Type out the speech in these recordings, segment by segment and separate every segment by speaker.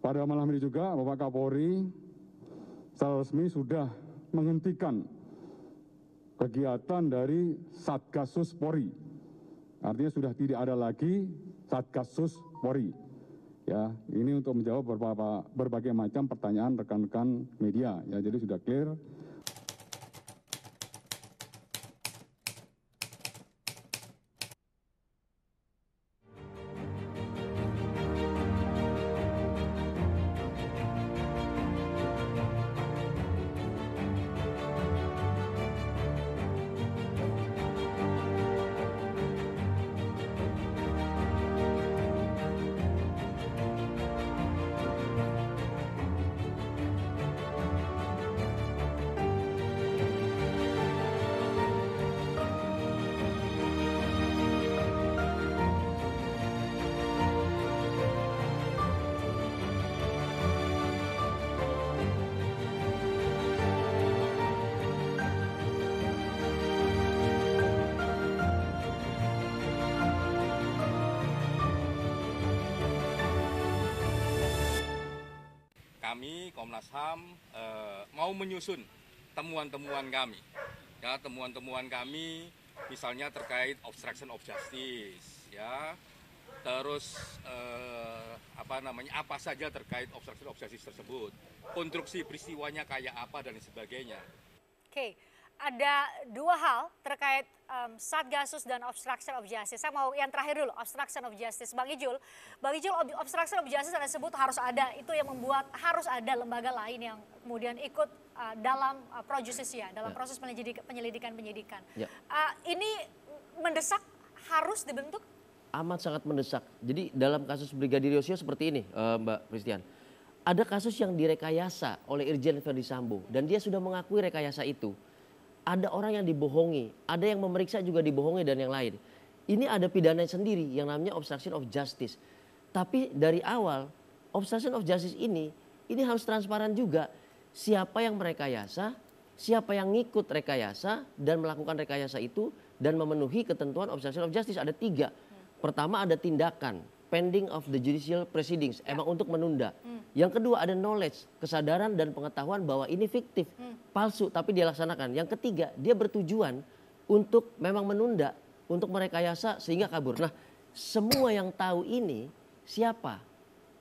Speaker 1: pada malam ini juga Bapak Kapolri secara resmi sudah menghentikan kegiatan dari Satgasus Polri. Artinya sudah tidak ada lagi Satgasus Polri. Ya, ini untuk menjawab berbagai macam pertanyaan rekan-rekan media. Ya, jadi sudah clear.
Speaker 2: Kami Komnas HAM mau menyusun temuan-temuan kami, ya temuan-temuan kami misalnya terkait obstruction of justice, ya terus apa saja terkait obstruction of justice tersebut, konstruksi peristiwanya kayak apa dan sebagainya.
Speaker 3: Oke, ada dua hal terkait Satgasus dan obstruction of justice. Saya mau yang terakhir dulu, obstruction of justice. Bang Ijul, obstruction of justice Anda sebut harus ada, itu yang membuat harus ada lembaga lain yang kemudian ikut dalam pro justisia, dalam proses penyelidikan-penyidikan. Ya. Ini mendesak, harus dibentuk?
Speaker 4: Amat sangat mendesak. Jadi dalam kasus Brigadir Yosua seperti ini, Mbak Christian. Ada kasus yang direkayasa oleh Irjen Verdi Sambo dan dia sudah mengakui rekayasa itu. Ada orang yang dibohongi, ada yang memeriksa juga dibohongi dan yang lain. Ini ada pidana sendiri yang namanya obstruction of justice. Tapi dari awal obstruction of justice ini harus transparan juga. Siapa yang merekayasa, siapa yang ngikut rekayasa dan melakukan rekayasa itu dan memenuhi ketentuan obstruction of justice. Ada 3. Pertama ada tindakan, pending of the judicial proceedings, emang untuk menunda. Yang kedua ada knowledge, kesadaran dan pengetahuan bahwa ini fiktif, palsu tapi dia laksanakan. Yang ketiga dia bertujuan untuk memang menunda, untuk merekayasa sehingga kabur. Nah semua yang tahu ini siapa?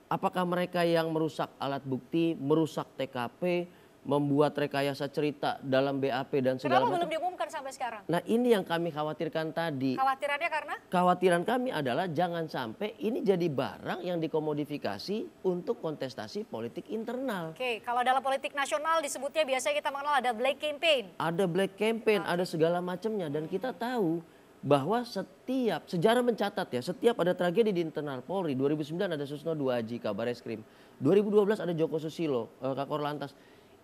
Speaker 4: Apakah mereka yang merusak alat bukti, merusak TKP, membuat rekayasa cerita dalam BAP dan segala macam?
Speaker 3: Kenapa belum diumumkan sampai sekarang?
Speaker 4: Nah ini yang kami khawatirkan tadi.
Speaker 3: Khawatirannya karena?
Speaker 4: Kekhawatiran kami adalah jangan sampai ini jadi barang yang dikomodifikasi untuk kontestasi politik internal.
Speaker 3: Oke, kalau dalam politik nasional disebutnya biasanya kita mengenal ada black campaign.
Speaker 4: Ada black campaign, ada segala macamnya dan kita tahu bahwa sejarah mencatat ya, setiap ada tragedi di internal Polri. 2009 ada Susno Duaji, Kabareskrim. 2012 ada Joko Susilo, Kakor Lantas.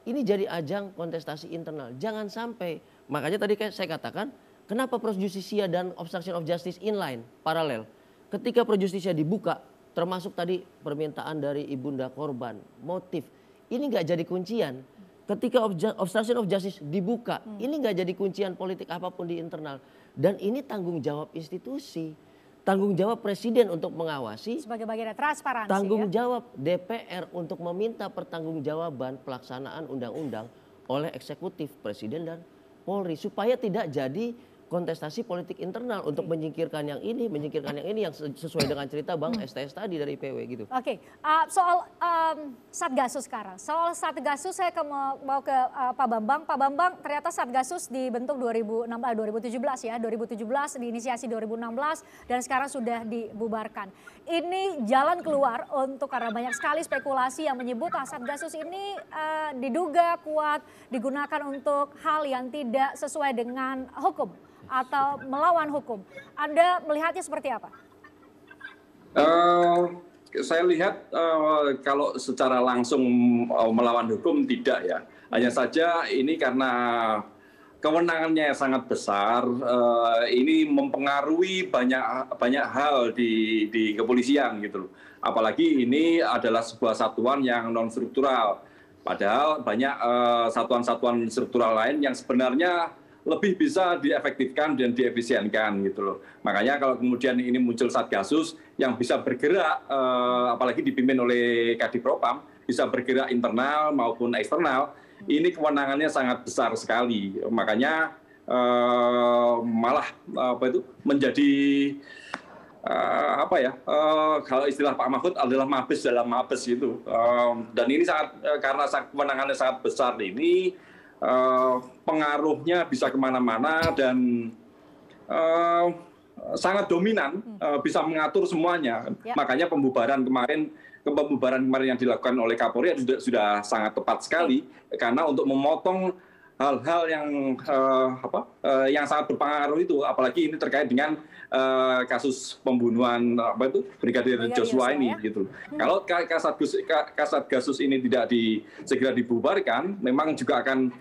Speaker 4: Ini jadi ajang kontestasi internal. Jangan sampai, makanya tadi saya katakan, kenapa pro justisia dan obstruction of justice inline, paralel. Ketika pro justisia dibuka, termasuk tadi permintaan dari ibunda korban, motif, ini nggak jadi kuncian. Ketika obstruction of justice dibuka, ini nggak jadi kuncian politik apapun di internal. Dan ini tanggung jawab institusi. Tanggung jawab presiden untuk mengawasi.
Speaker 3: Sebagai bagian dari transparansi.
Speaker 4: Tanggung jawab DPR untuk meminta pertanggungjawaban pelaksanaan undang-undang oleh eksekutif, presiden dan Polri. Supaya tidak jadi kontestasi politik internal untuk menyingkirkan yang ini yang sesuai dengan cerita Bang STS tadi dari IPW gitu.
Speaker 3: Oke, soal Satgasus sekarang. Soal Satgasus saya mau ke Pak Bambang. Pak Bambang, ternyata Satgasus dibentuk 2017 ya. 2017 diinisiasi 2016 dan sekarang sudah dibubarkan. Ini jalan keluar karena banyak sekali spekulasi yang menyebut Satgasus ini diduga kuat digunakan untuk hal yang tidak sesuai dengan hukum atau melawan hukum. Anda melihatnya seperti apa?
Speaker 5: Saya lihat kalau secara langsung melawan hukum tidak ya. Hanya saja ini karena kewenangannya sangat besar, ini mempengaruhi banyak hal di kepolisian gitu loh. Apalagi ini adalah sebuah satuan yang non struktural. Padahal banyak satuan-satuan struktural lain yang sebenarnya lebih bisa diefektifkan dan diefisienkan gitu loh. Makanya kalau kemudian ini muncul Satgasus yang bisa bergerak, apalagi dipimpin oleh Kadipropam, bisa bergerak internal maupun eksternal, ini kewenangannya sangat besar sekali. Makanya malah menjadi kalau istilah Pak Mahfud adalah mabes dalam mabes itu. Dan ini karena kewenangannya sangat besar ini, pengaruhnya bisa kemana-mana dan sangat dominan, bisa mengatur semuanya. Makanya pembubaran kemarin yang dilakukan oleh Kapolri sudah sangat tepat sekali, karena untuk memotong hal-hal yang sangat berpengaruh itu, apalagi ini terkait dengan kasus pembunuhan Brigadir Joshua ini gitu. Kalau Kasatgasus ini tidak segera dibubarkan, memang juga akan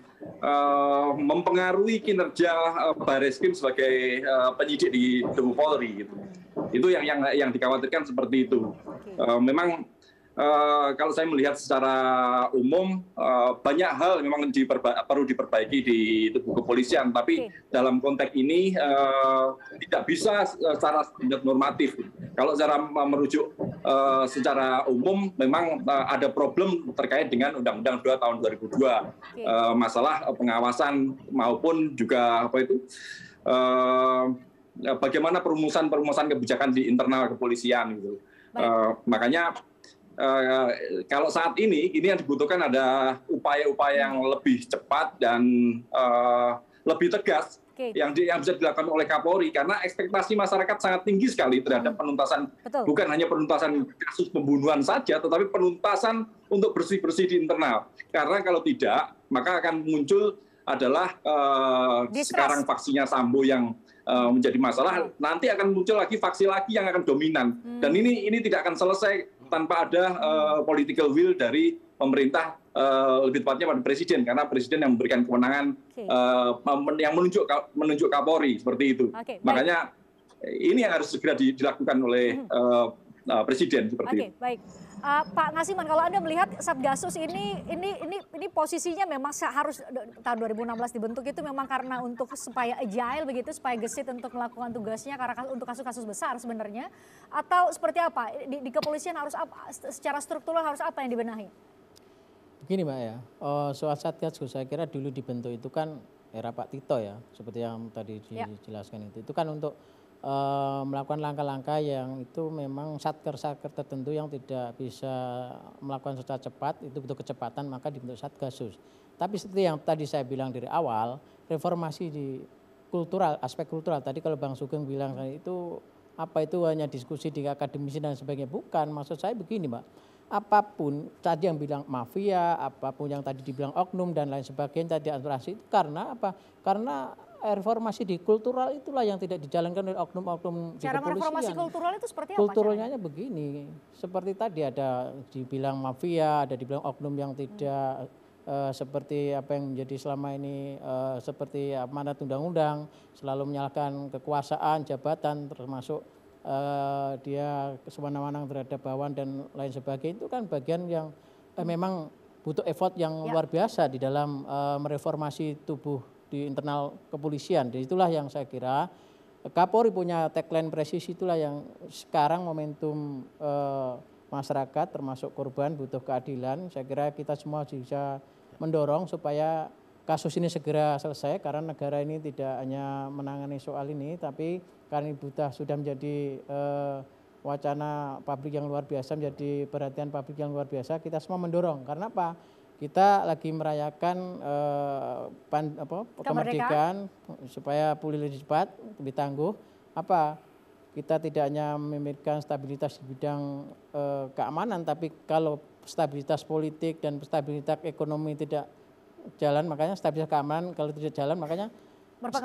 Speaker 5: mempengaruhi kinerja Barreskrim sebagai penyidik di tubuh Polri gitu. Itu yang dikhawatirkan seperti itu. Memang kalau saya melihat secara umum, banyak hal memang perlu diperbaiki di tubuh kepolisian, tapi dalam konteks ini tidak bisa secara normatif. Kalau secara merujuk secara umum, memang ada problem terkait dengan Undang-Undang 2 tahun 2002, masalah pengawasan maupun juga bagaimana perumusan kebijakan di internal kepolisian gitu. Makanya kalau saat ini yang dibutuhkan ada upaya-upaya yang lebih cepat dan lebih tegas yang bisa dilakukan oleh Kapolri, karena ekspektasi masyarakat sangat tinggi sekali terhadap penuntasan. Bukan hanya penuntasan kasus pembunuhan saja, tetapi penuntasan untuk bersih-bersih di internal. Karena kalau tidak, maka akan muncul adalah sekarang faksinya Sambo yang menjadi masalah, nanti akan muncul lagi faksi lagi yang akan dominan. Dan ini tidak akan selesai tanpa ada political will dari pemerintah, lebih tepatnya pada presiden, karena presiden yang memberikan kewenangan, yang menunjuk Kapolri seperti itu. Makanya ini yang harus segera dilakukan oleh presiden seperti itu.
Speaker 3: Baik. Pak Ngasiman, kalau Anda melihat Satgasus ini posisinya memang harus tahun 2016 dibentuk itu memang karena untuk supaya agile begitu, supaya gesit untuk melakukan tugasnya karena untuk kasus-kasus besar sebenarnya, atau seperti apa di kepolisian harus apa, secara struktural harus apa yang dibenahi?
Speaker 6: Begini Mbak ya, soal Satgasus saya kira dulu dibentuk itu kan era Pak Tito ya, seperti yang tadi dijelaskan itu kan untuk melakukan langkah-langkah yang itu memang satker-satker tertentu yang tidak bisa melakukan secara cepat, itu butuh kecepatan, maka dibentuk Satgasus. Tapi seperti yang tadi saya bilang dari awal, reformasi di kultural, aspek kultural, tadi kalau Bang Sugeng bilang itu apa itu hanya diskusi di akademisi dan sebagainya, bukan, maksud saya begini Mbak, apapun tadi yang bilang mafia, apapun yang tadi dibilang oknum dan lain sebagainya, tadi asuransi, karena apa? Karena reformasi di kultural itulah yang tidak dijalankan oleh oknum-oknum di kepolisian.
Speaker 3: Cara reformasi kultural itu seperti apa?
Speaker 6: Kulturalnya begini, seperti tadi ada dibilang mafia, ada dibilang oknum yang tidak seperti apa yang menjadi selama ini seperti amanat undang-undang, selalu menyalahkan kekuasaan, jabatan, termasuk dia kesewenang-wenang terhadap bawahan dan lain sebagainya, itu kan bagian yang memang butuh effort yang luar biasa di dalam mereformasi tubuh di internal kepolisian. Dan itulah yang saya kira Kapolri punya tagline presisi, itulah yang sekarang momentum masyarakat termasuk korban butuh keadilan. Saya kira kita semua bisa mendorong supaya kasus ini segera selesai, karena negara ini tidak hanya menangani soal ini, tapi karena ini sudah menjadi wacana publik yang luar biasa, menjadi perhatian publik yang luar biasa, kita semua mendorong. Karena apa? Kita lagi merayakan kemerdekaan supaya pulih lebih cepat, lebih tangguh. Apa? Kita tidak hanya memikirkan stabilitas di bidang keamanan, tapi kalau stabilitas politik dan stabilitas ekonomi tidak jalan, makanya stabilitas keamanan kalau tidak jalan, makanya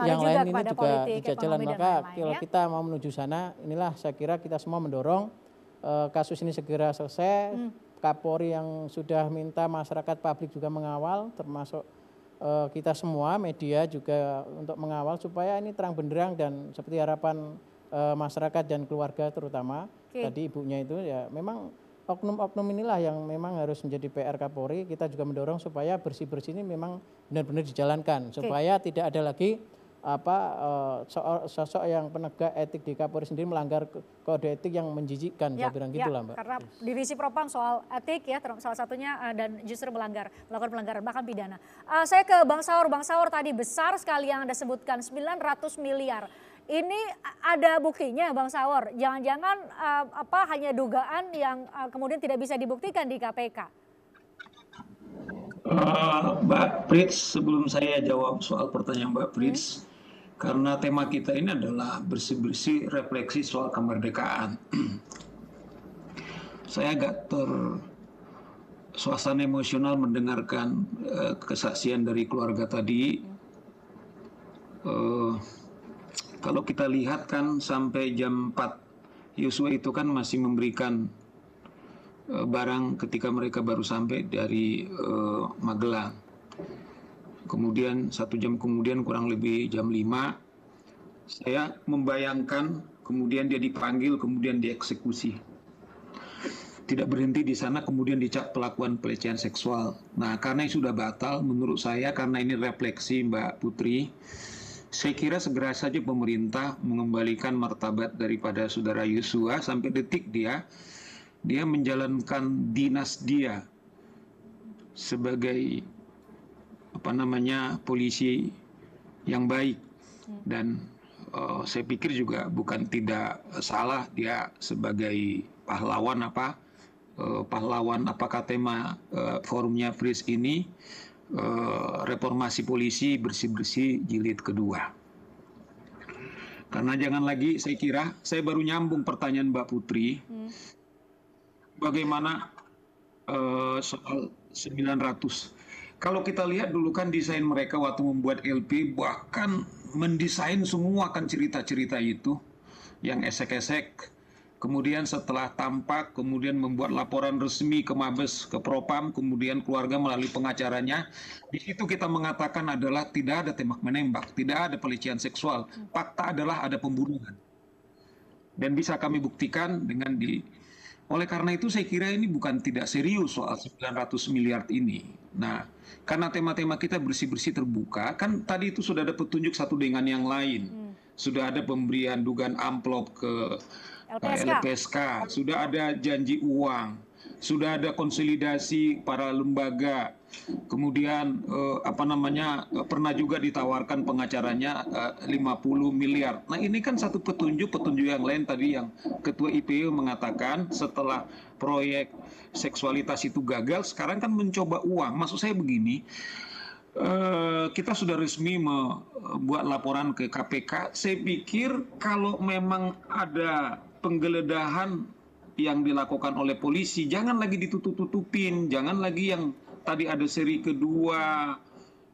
Speaker 6: yang lain ini juga politik, tidak jalan. Maka kalau kita mau menuju sana, inilah saya kira kita semua mendorong kasus ini segera selesai. Kapolri yang sudah minta masyarakat publik juga mengawal, termasuk kita semua media juga untuk mengawal supaya ini terang benderang dan seperti harapan masyarakat dan keluarga terutama tadi ibunya itu ya memang oknum-oknum inilah yang memang harus menjadi PR Kapolri. Kita juga mendorong supaya bersih-bersih ini memang benar-benar dijalankan supaya tidak ada lagi sosok yang penegak etik di Kapolri sendiri melanggar kode etik yang menjijikkan, saya bilang gitulah Mbak.
Speaker 3: Karena divisi propam soal etik ya salah satunya dan justru melakukan pelanggaran bahkan pidana. Saya ke Bang Saur tadi besar sekali yang Anda sebutkan 900 miliar. Ini ada buktinya Bang Saur, jangan-jangan hanya dugaan yang kemudian tidak bisa dibuktikan di KPK.
Speaker 7: Mbak Prits, sebelum saya jawab soal pertanyaan Mbak Prits, karena tema kita ini adalah bersih-bersih refleksi soal kemerdekaan. Saya agak suasana emosional mendengarkan kesaksian dari keluarga tadi. Kalau kita lihat kan sampai jam 4 Yosua itu kan masih memberikan barang ketika mereka baru sampai dari Magelang. Kemudian 1 jam kemudian kurang lebih jam 5 saya membayangkan kemudian dia dipanggil kemudian dieksekusi. Tidak berhenti di sana kemudian dicap pelakuan pelecehan seksual. Nah karena sudah batal menurut saya karena ini refleksi Mbak Putri. Saya kira segera saja pemerintah mengembalikan martabat daripada saudara Yosua sampai detik dia menjalankan dinas dia sebagai polisi yang baik dan saya pikir juga bukan tidak salah dia sebagai pahlawan apakah tema forumnya Pris ini reformasi polisi bersih-bersih jilid kedua. Karena jangan lagi saya kira, saya baru nyambung pertanyaan Mbak Putri, bagaimana soal 900. Kalau kita lihat dulu kan desain mereka waktu membuat LP, bahkan mendesain semua kan cerita-cerita itu, yang esek-esek. Kemudian setelah tampak, kemudian membuat laporan resmi ke Mabes, ke Propam, kemudian keluarga melalui pengacaranya. Di situ kita mengatakan adalah tidak ada tembak-menembak, tidak ada pelecehan seksual. Fakta adalah ada pembunuhan. Dan bisa kami buktikan dengan oleh karena itu saya kira ini bukan tidak serius soal 900 miliar ini. Nah, karena tema-tema kita bersih-bersih terbuka, kan tadi itu sudah ada petunjuk satu dengan yang lain. Sudah ada pemberian dugaan amplop ke LPSK, sudah ada janji uang, sudah ada konsolidasi para lembaga, kemudian pernah juga ditawarkan pengacaranya 50 miliar. Nah ini kan satu petunjuk yang lain tadi yang Ketua IPU mengatakan setelah proyek seksualitas itu gagal, sekarang kan mencoba uang. Maksud saya begini, kita sudah resmi membuat laporan ke KPK. Saya pikir kalau memang ada penggeledahan yang dilakukan oleh polisi, jangan lagi ditutup-tutupin, jangan lagi yang tadi ada seri kedua,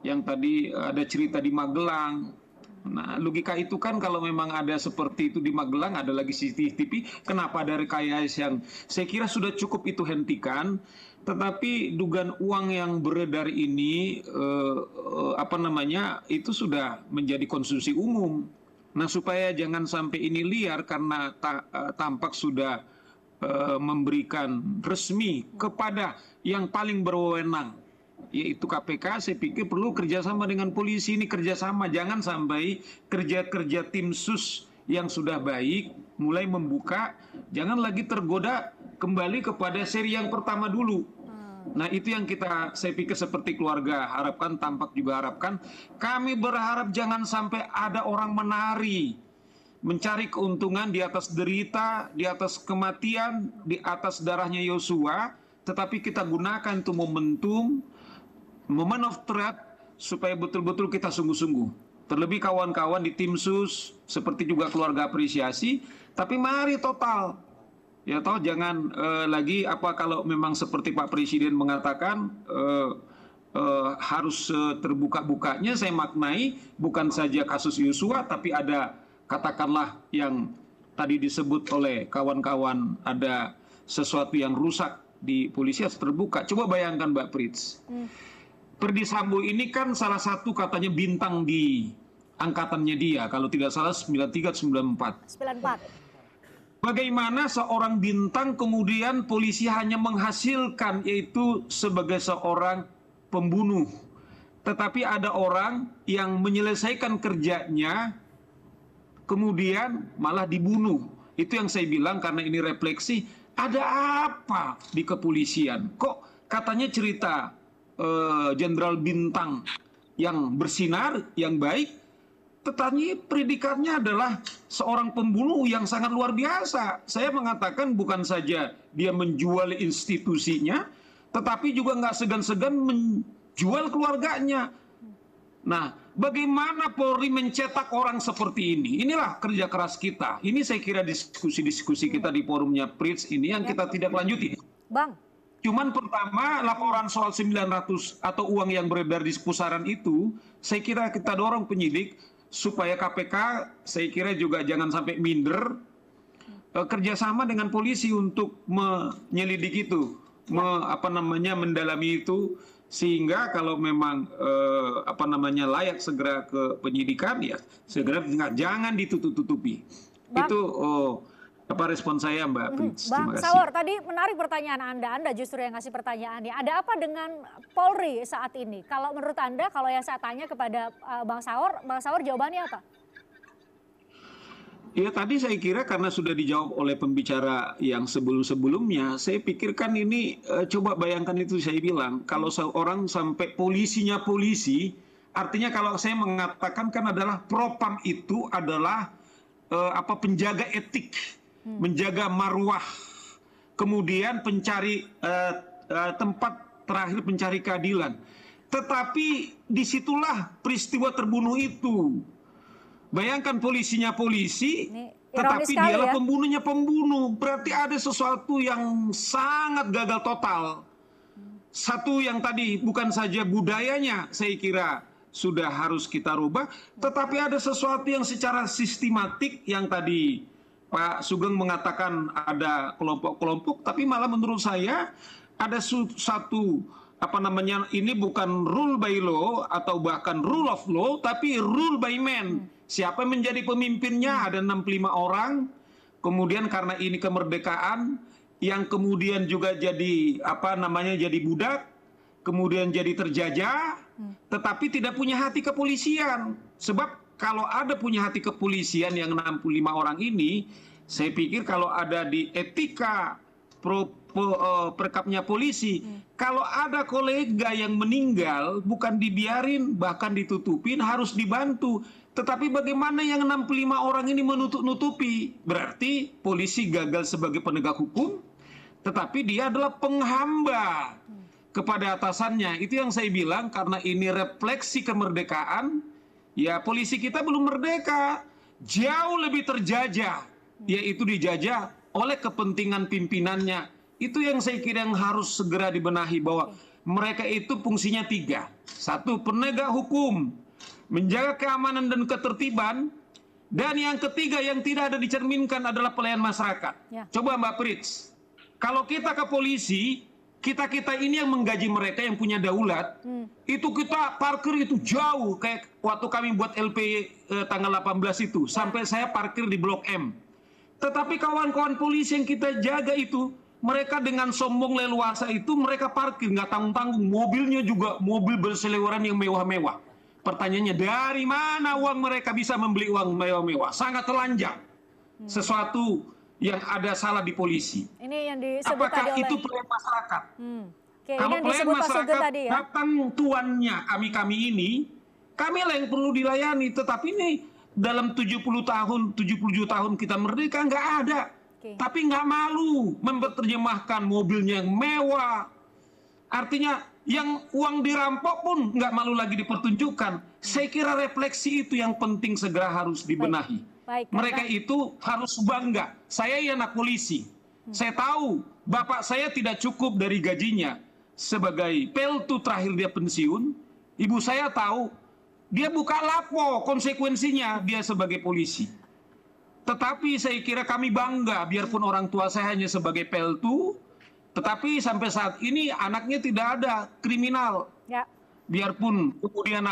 Speaker 7: yang tadi ada cerita di Magelang. Nah, logika itu kan kalau memang ada seperti itu di Magelang, ada lagi CCTV, kenapa ada rekayasa yang saya kira sudah cukup itu hentikan, tetapi dugaan uang yang beredar ini, itu sudah menjadi konsumsi umum. Nah, supaya jangan sampai ini liar karena tampak sudah memberikan resmi kepada yang paling berwenang, yaitu KPK, saya pikir perlu kerjasama dengan polisi. Ini kerjasama, jangan sampai kerja-kerja tim sus yang sudah baik mulai membuka, jangan lagi tergoda kembali kepada seri yang pertama dulu. Nah itu yang saya pikir seperti keluarga harapkan, tampak juga harapkan. Kami berharap jangan sampai ada orang menari, mencari keuntungan di atas derita, di atas kematian, di atas darahnya Yosua. Tetapi kita gunakan itu momentum, moment of truth, supaya betul-betul kita sungguh-sungguh. Terlebih kawan-kawan di tim sus, seperti juga keluarga apresiasi, tapi mari total. Ya toh jangan lagi kalau memang seperti Pak Presiden mengatakan harus terbuka-bukanya, saya maknai bukan saja kasus Yosua, tapi ada katakanlah yang tadi disebut oleh kawan-kawan ada sesuatu yang rusak di polisi harus terbuka. Coba bayangkan Mbak Prits, Ferdi Sambo ini kan salah satu katanya bintang di angkatannya dia, kalau tidak salah 93-94. bagaimana seorang bintang kemudian polisi hanya menghasilkan yaitu sebagai seorang pembunuh. Tetapi ada orang yang menyelesaikan kerjanya kemudian malah dibunuh. Itu yang saya bilang karena ini refleksi, ada apa di kepolisian? Kok katanya cerita Jenderal Bintang yang bersinar, yang baik, tetapi predikatnya adalah seorang pembunuh yang sangat luar biasa. Saya mengatakan bukan saja dia menjual institusinya, tetapi juga nggak segan-segan menjual keluarganya. Nah, bagaimana Polri mencetak orang seperti ini? Inilah kerja keras kita. Ini saya kira diskusi-diskusi kita di forumnya Prits ini yang kita tidak lanjuti.
Speaker 3: Bang.
Speaker 7: Cuman pertama laporan soal 900 atau uang yang beredar di pusaran itu, saya kira kita dorong penyidik supaya KPK saya kira juga jangan sampai minder kerjasama dengan polisi untuk menyelidiki itu, mendalami itu, sehingga kalau memang layak segera ke penyidikan ya segera, jangan ditutup-tutupi. Itu respon saya, Mbak Prits.
Speaker 3: Bang Saur, tadi menarik pertanyaan Anda justru yang ngasih pertanyaannya. Ada apa dengan Polri saat ini? Kalau menurut Anda, kalau yang saya tanya kepada Bang Saur jawabannya apa?
Speaker 7: Ya tadi saya kira karena sudah dijawab oleh pembicara yang sebelum-sebelumnya, saya pikirkan ini coba bayangkan itu saya bilang, kalau seorang sampai polisinya polisi, artinya kalau saya mengatakan kan adalah propam itu adalah penjaga etik, menjaga marwah, kemudian pencari tempat terakhir pencari keadilan. Tetapi disitulah peristiwa terbunuh itu. Bayangkan polisinya polisi, tetapi dialah pembunuhnya pembunuh. Berarti ada sesuatu yang sangat gagal total. Satu yang tadi bukan saja budayanya saya kira sudah harus kita rubah, tetapi ada sesuatu yang secara sistematik yang tadi Pak Sugeng mengatakan ada kelompok-kelompok, tapi malah menurut saya ada satu ini bukan rule by law atau bahkan rule of law, tapi rule by man. Siapa menjadi pemimpinnya? Ada 65 orang. Kemudian karena ini kemerdekaan, yang kemudian juga jadi jadi budak, kemudian jadi terjajah, tetapi tidak punya hati kepolisian. Sebab kalau ada punya hati kepolisian yang 65 orang ini, saya pikir kalau ada di etika perkapnya polisi, kalau ada kolega yang meninggal bukan dibiarin, bahkan ditutupin, harus dibantu. Tetapi bagaimana yang 65 orang ini menutup-nutupi? Berarti polisi gagal sebagai penegak hukum, tetapi dia adalah penghamba kepada atasannya. Itu yang saya bilang, karena ini refleksi kemerdekaan, ya polisi kita belum merdeka, jauh lebih terjajah, yaitu dijajah oleh kepentingan pimpinannya. Itu yang saya kira yang harus segera dibenahi, bahwa mereka itu fungsinya 3. 1, penegak hukum, menjaga keamanan dan ketertiban, dan yang ketiga yang tidak ada dicerminkan adalah pelayan masyarakat. Coba Mbak Prits, kalau kita ke polisi, kita ini yang menggaji mereka yang punya daulat, itu kita parkir itu jauh, kayak waktu kami buat LP tanggal 18 itu, sampai saya parkir di Blok M. Tetapi kawan-kawan polisi yang kita jaga itu, mereka dengan sombong leluasa itu mereka parkir nggak tanggung-tanggung, mobilnya juga mobil berseliweran yang mewah-mewah. Pertanyaannya, dari mana uang mereka bisa membeli uang mewah-mewah? Sangat telanjang. Sesuatu yang ada salah di polisi.
Speaker 3: Ini yang disebut
Speaker 7: apakah
Speaker 3: tadi
Speaker 7: itu
Speaker 3: oleh...
Speaker 7: pelayan masyarakat?
Speaker 3: Kalau pelayan masyarakat
Speaker 7: tadi, ya? Datang tuannya kami ini, kami lah yang perlu dilayani. Tetapi ini dalam 70 tahun, 77 tahun kita merdeka nggak ada. Tapi nggak malu memperterjemahkan mobilnya yang mewah. Artinya yang uang dirampok pun nggak malu lagi dipertunjukkan. Saya kira refleksi itu yang penting segera harus dibenahi. Mereka itu harus bangga. Saya anak polisi. Saya tahu bapak saya tidak cukup dari gajinya sebagai peltu terakhir dia pensiun. Ibu saya tahu dia buka lapo konsekuensinya dia sebagai polisi. Tetapi saya kira kami bangga biarpun orang tua saya hanya sebagai peltu. Tetapi sampai saat ini anaknya tidak ada kriminal. Biarpun kemudian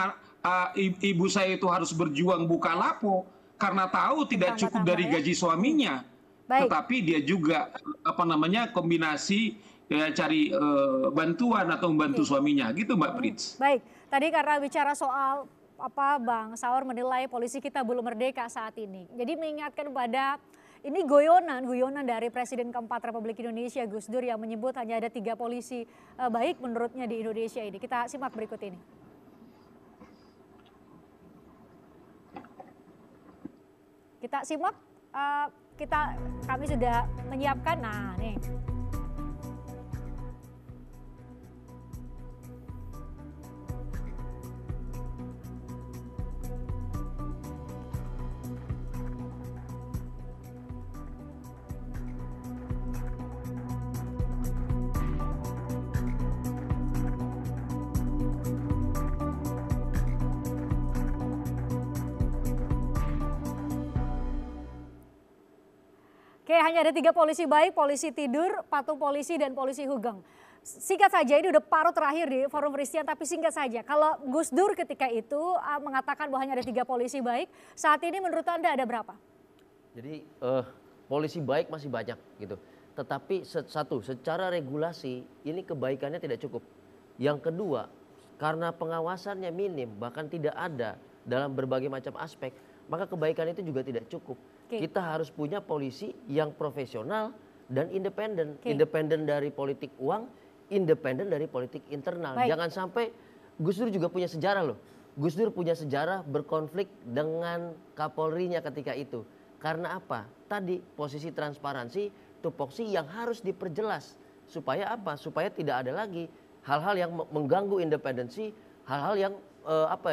Speaker 7: ibu saya itu harus berjuang buka lapo karena tahu tidak cukup dari gaji suaminya.
Speaker 3: Baik.
Speaker 7: tetapi dia juga kombinasi cari bantuan atau membantu suaminya, gitu Mbak Prits.
Speaker 3: Baik, tadi karena bicara soal Bang Saur menilai polisi kita belum merdeka saat ini. Jadi mengingatkan pada ini guyonan dari Presiden keempat Republik Indonesia Gus Dur yang menyebut hanya ada 3 polisi baik menurutnya di Indonesia ini. Kita simak berikut ini. Kita simak, kami sudah menyiapkan. Nah, nih. Oke, hanya ada 3 polisi baik, polisi tidur, patung polisi, dan polisi hugeng. Singkat saja, ini udah paruh terakhir di Forum Christian, tapi singkat saja. Kalau Gus Dur ketika itu mengatakan bahwa hanya ada 3 polisi baik, saat ini menurut Anda ada berapa?
Speaker 4: Jadi polisi baik masih banyak gitu. Tetapi satu, secara regulasi ini kebaikannya tidak cukup. Yang kedua, karena pengawasannya minim, bahkan tidak ada dalam berbagai macam aspek, maka kebaikan itu juga tidak cukup. Kita harus punya polisi yang profesional dan independen. Independen dari politik uang, independen dari politik internal.
Speaker 3: Baik.
Speaker 4: Jangan sampai, Gus Dur juga punya sejarah loh. Gus Dur punya sejarah berkonflik dengan Kapolrinya ketika itu. Karena apa? Tadi posisi transparansi, tupoksi yang harus diperjelas. Supaya apa? Supaya tidak ada lagi hal-hal yang mengganggu independensi, hal-hal yang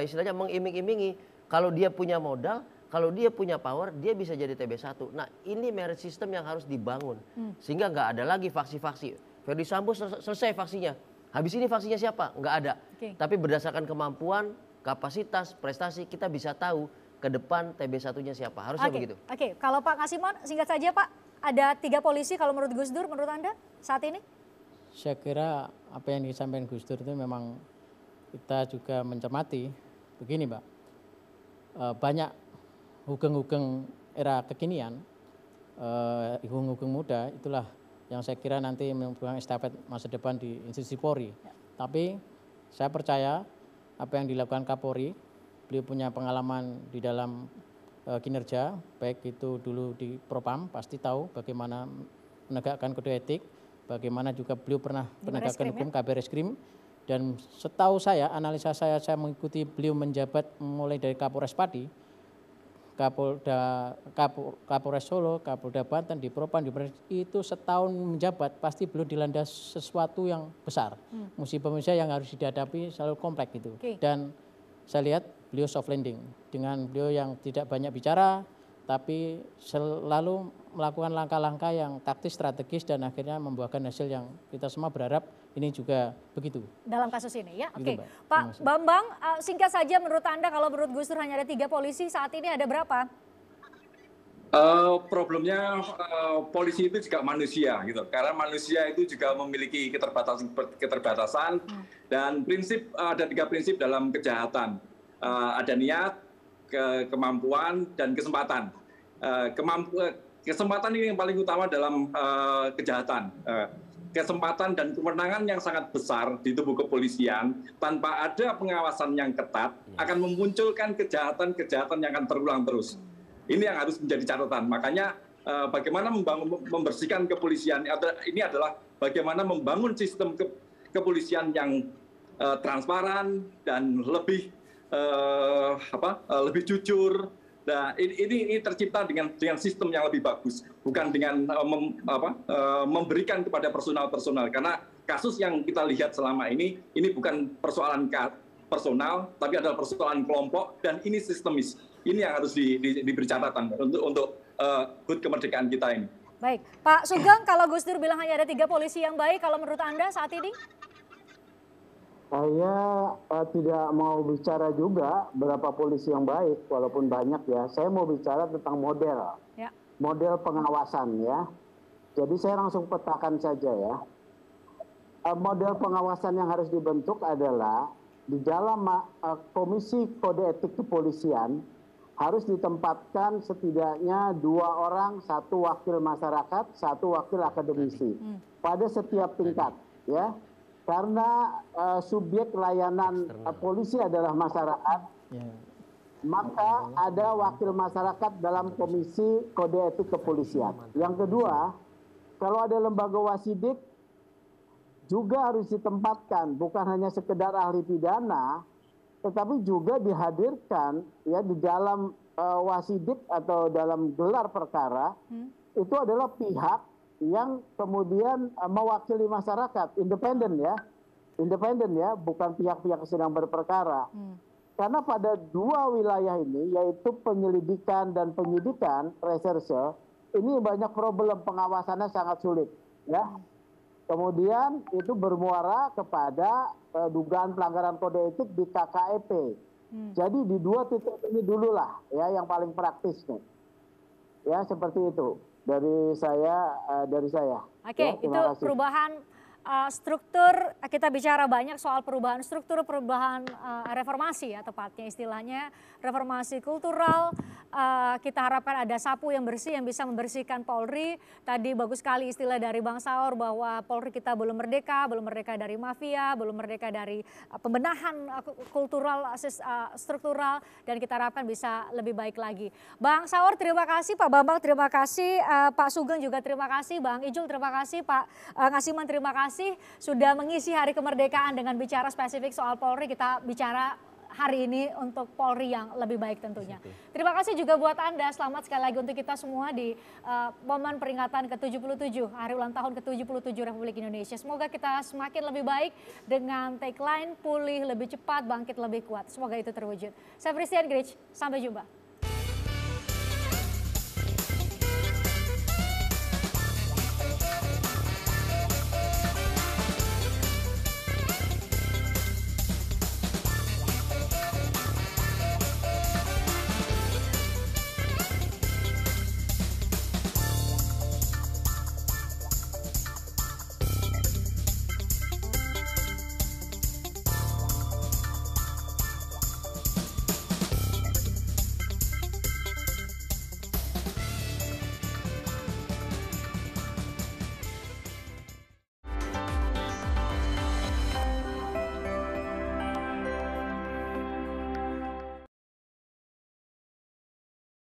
Speaker 4: istilahnya mengiming-imingi. Kalau dia punya modal, kalau dia punya power, dia bisa jadi TB1. Nah, ini merit system yang harus dibangun. Sehingga nggak ada lagi faksi-faksi. Verdi Sambo selesai faksinya. Habis ini faksinya siapa? Nggak ada. Tapi berdasarkan kemampuan, kapasitas, prestasi, kita bisa tahu ke depan TB1-nya siapa. Harusnya begitu.
Speaker 3: Oke, kalau Pak Kasiman, singkat saja Pak. Ada 3 polisi kalau menurut Gus Dur, menurut Anda saat ini?
Speaker 6: Saya kira apa yang disampaikan Gus Dur itu memang kita juga mencermati. Begini Mbak, banyak hugeng-hugeng era kekinian, hugeng-hugeng muda, itulah yang saya kira nanti memegang estafet masa depan di institusi Polri. Tapi saya percaya apa yang dilakukan Kapolri, beliau punya pengalaman di dalam kinerja, baik itu dulu di Propam, pasti tahu bagaimana menegakkan kode etik, bagaimana juga beliau pernah menegakkan hukum Kabar Reskrim. Dan setahu saya, analisa saya mengikuti beliau menjabat mulai dari Kapolres Pati, Kapolres Solo, Kapolda Banten, di Propam, itu setahun menjabat pasti belum dilanda sesuatu yang besar. Musibah-musibah yang harus dihadapi selalu kompleks gitu. Dan saya lihat beliau soft landing dengan beliau yang tidak banyak bicara, tapi selalu melakukan langkah-langkah yang taktis, strategis, dan akhirnya membuahkan hasil yang kita semua berharap ini juga begitu.
Speaker 3: Dalam kasus ini ya, oke.
Speaker 6: Gitu,
Speaker 3: Pak Bambang, singkat saja menurut Anda kalau menurut Gus Dur hanya ada 3 polisi, saat ini ada berapa?
Speaker 5: Problemnya polisi itu juga manusia gitu, karena manusia itu juga memiliki keterbatasan dan ada 3 prinsip dalam kejahatan. Ada niat, kemampuan, dan kesempatan. Kesempatan ini yang paling utama dalam kejahatan. Kesempatan dan kewenangan yang sangat besar di tubuh kepolisian tanpa ada pengawasan yang ketat akan memunculkan kejahatan-kejahatan yang akan terulang terus. Ini yang harus menjadi catatan. Makanya bagaimana membersihkan kepolisian ini adalah bagaimana membangun sistem kepolisian yang transparan dan lebih jujur. Nah, ini tercipta dengan sistem yang lebih bagus, bukan dengan memberikan kepada personal, karena kasus yang kita lihat selama ini bukan persoalan personal, tapi adalah persoalan kelompok, dan ini sistemis. Ini yang harus diberi catatan untuk HUT kemerdekaan kita ini.
Speaker 3: Baik, Pak Sugeng, kalau Gus Dur bilang hanya ada 3 polisi yang baik, kalau menurut Anda saat ini?
Speaker 8: Saya tidak mau bicara juga berapa polisi yang baik, walaupun banyak ya. Saya mau bicara tentang model, model pengawasan ya. Jadi saya langsung petakan saja ya. Model pengawasan yang harus dibentuk adalah di dalam Komisi Kode Etik Kepolisian harus ditempatkan setidaknya 2 orang, 1 wakil masyarakat, 1 wakil akademisi pada setiap tingkat, ya. Karena subjek layanan polisi adalah masyarakat, maka ada wakil masyarakat dalam komisi kode etik kepolisian. Yang kedua, kalau ada lembaga wasidik juga harus ditempatkan, bukan hanya sekedar ahli pidana, tetapi juga dihadirkan ya di dalam wasidik atau dalam gelar perkara itu adalah pihak yang kemudian mewakili masyarakat, independen ya, bukan pihak-pihak yang sedang berperkara. Karena pada 2 wilayah ini, yaitu penyelidikan dan penyidikan, reserse, ini banyak problem, pengawasannya sangat sulit, ya. Kemudian itu bermuara kepada dugaan pelanggaran kode etik di KKEP. Jadi di 2 titik ini dululah ya yang paling praktis nih. Ya seperti itu dari saya.
Speaker 3: Oke, ya, itu kasih. Perubahan struktur, kita bicara banyak soal perubahan struktur, perubahan reformasi ya tepatnya istilahnya, reformasi kultural. Kita harapkan ada sapu yang bersih yang bisa membersihkan Polri. Tadi bagus sekali istilah dari Bang Saur bahwa Polri kita belum merdeka dari mafia, belum merdeka dari pembenahan kultural, struktural, dan kita harapkan bisa lebih baik lagi. Bang Saur terima kasih, Pak Bambang terima kasih, Pak Sugeng juga terima kasih, Bang Ijul terima kasih, Pak Ngasiman terima kasih sudah mengisi hari kemerdekaan dengan bicara spesifik soal Polri. Kita bicara hari ini untuk Polri yang lebih baik tentunya. Terima kasih juga buat Anda, selamat sekali lagi untuk kita semua di momen peringatan ke-77, hari ulang tahun ke-77 Republik Indonesia. Semoga kita semakin lebih baik dengan tagline pulih lebih cepat, bangkit lebih kuat. Semoga itu terwujud. Saya Christian Grich, sampai jumpa.